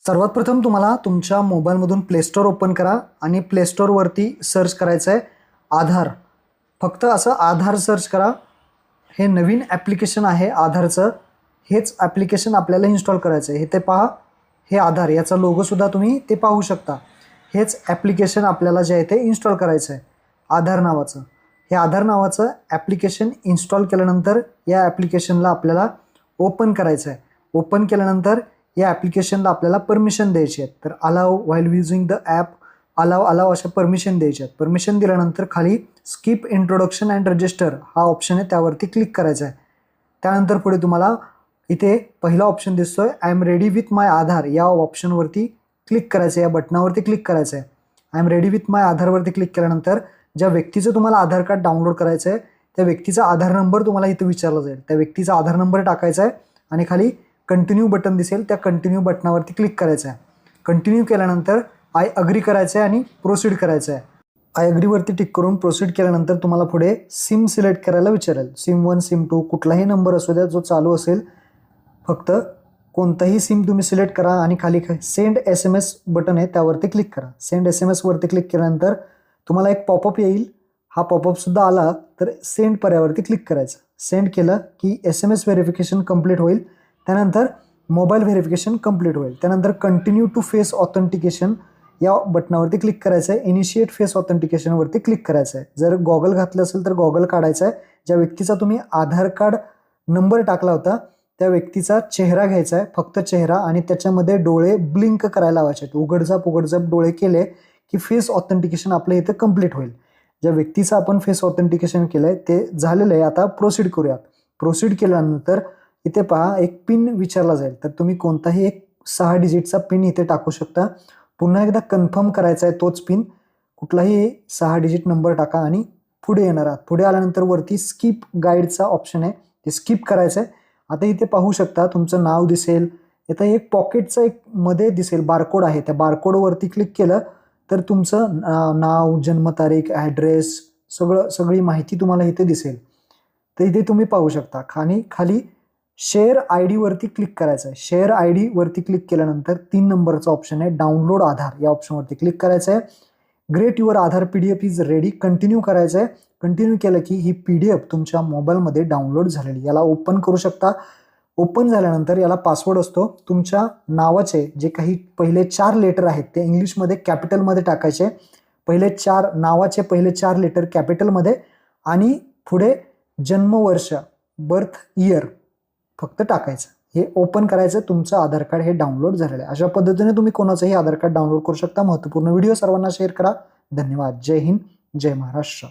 सर्वात प्रथम तुम्हाला तुमच्या मोबाईलमधून प्ले स्टोअर ओपन करा आणि प्ले स्टोअरवरती सर्च करायचं आहे आधार. फक्त असं आधार सर्च करा. हे नवीन ॲप्लिकेशन आहे आधारचं. हेच ॲप्लिकेशन आपल्याला इन्स्टॉल करायचं आहे. हे ते पहा, हे आधार, याचा लोगोसुद्धा तुम्ही ते पाहू शकता. हेच ॲप्लिकेशन आपल्याला जे आहे ते इन्स्टॉल करायचं आहे आधार नावाचं. हे आधार नावाचं ॲप्लिकेशन इन्स्टॉल केल्यानंतर या ॲप्लिकेशनला आपल्याला ओपन करायचं आहे. ओपन केल्यानंतर या ॲप्लिकेशनला आपल्याला परमिशन द्यायची आहे. तर allow while using the app, allow अशा परमिशन द्यायच्या आहेत. परमिशन दिल्यानंतर खाली स्किप इंट्रोडक्शन अँड रजिस्टर हा ऑप्शन आहे, त्यावरती क्लिक करायचं आहे. त्यानंतर पुढे तुम्हाला इथे पहिला ऑप्शन दिसतोय आय एम रेडी विथ माय आधार, या ऑप्शनवरती क्लिक करायचं आहे, या बटनावरती क्लिक करायचं आहे. I am ready with my आधारवरती क्लिक केल्यानंतर ज्या व्यक्तीचं तुम्हाला आधार कार्ड डाउनलोड करायचं आहे त्या व्यक्तीचा आधार नंबर तुम्हाला इथे विचारला जाईल. त्या व्यक्तीचा आधार नंबर टाकायचा आहे आणि खाली कंटिन्यू बटन दिसेल, त्या कंटिन्यू बटनावरती क्लिक करायचं आहे. कंटिन्यू केल्यानंतर आय अग्री करायचं आहे आणि प्रोसीड करायचं आहे. आय अग्रीवरती टिक करून प्रोसीड केल्यानंतर तुम्हाला पुढे सिम सिलेक्ट करायला विचारेल. सिम 1, सिम 2 कुठलाही नंबर असू द्या जो चालू असेल, फक्त कोणताही सिम तुम्ही सिलेक्ट करा आणि खाली सेंड SMS बटन आहे त्यावरती क्लिक करा. सेंड SMS वरती क्लिक केल्यानंतर तुम्हाला एक पॉपअप येईल. हा पॉपअपसुद्धा आला तर सेंड पर्यावरती क्लिक करायचं. सेंड केलं की SMS व्हेरिफिकेशन कंप्लीट होईल. त्यानंतर मोबाईल व्हेरिफिकेशन कंप्लीट होईल. त्यानंतर कंटिन्यू टू फेस ऑथेंटिकेशन या बटनावरती क्लिक करायचं आहे. इनिशिएट फेस ऑथेंटिकेशनवरती क्लिक करायचं आहे. जर गॉगल घातलं असेल तर गॉगल काढायचा आहे. ज्या व्यक्तीचा तुम्ही आधार कार्ड नंबर टाकला होता त्या व्यक्तीचा चेहरा घ्यायचा आहे, फक्त चेहरा, आणि त्याच्यामध्ये डोळे ब्लिंक करायला लावायचे आहेत. उघडझाप डोळे केले की फेस ऑथेंटिकेशन आपल्या इथं कंप्लीट होईल. ज्या व्यक्तीचं आपण फेस ऑथेंटिकेशन केलं आहे ते झालेलं आहे. आता प्रोसीड करूयात. प्रोसीड केल्यानंतर इथे पहा एक पिन विचारला जाईल, तर तुम्ही कोणताही एक 6 डिजिटचा पिन इथे टाकू शकता. पुन्हा एकदा कन्फर्म करायचा आहे तोच पिन. कुठलाही 6 डिजिट नंबर टाका आणि पुढे येणार आहात. पुढे आल्यानंतर वरती स्किप गाईडचा ऑप्शन आहे, ते स्किप करायचं आहे. आता इथे पाहू शकता तुमचं नाव दिसेल. इथं एक पॉकेटचं एक मध्ये दिसेल बारकोड आहे, त्या बारकोडवरती क्लिक केलं तर तुमचं नाव, जन्मतारीख, ॲड्रेस, सगळी माहिती तुम्हाला इथे दिसेल. तर इथे तुम्ही पाहू शकता. खाली शेअर ID वरती क्लिक करायचं आहे. शेअर ID वरती क्लिक केल्यानंतर 3 नंबरचा ऑप्शन आहे डाउनलोड आधार, या ऑप्शनवरती क्लिक करायचं आहे. Great your Aadhaar PDF is ready, continue करायचं आहे. कंटिन्यू केलं की ही PDF तुमच्या मोबाईलमध्ये डाउनलोड झालेली, याला ओपन करू शकता. ओपन झाल्यानंतर याला पासवर्ड असतो. तुमच्या नावाचे जे काही पहिले 4 लेटर आहेत ते इंग्लिशमध्ये कॅपिटलमध्ये टाकायचे. नावाचे पहिले 4 लेटर कॅपिटलमध्ये आणि पुढे जन्मवर्ष, बर्थ इयर फक्त टाकायचं. हे ओपन करायचं. तुमचं आधार कार्ड हे डाउनलोड झालेलं आहे. अशा पद्धतीने तुम्ही कोणाचंही आधार कार्ड डाउनलोड करू शकता. महत्त्वपूर्ण व्हिडिओ सर्वांना शेअर करा. धन्यवाद. जय हिंद, जय महाराष्ट्र.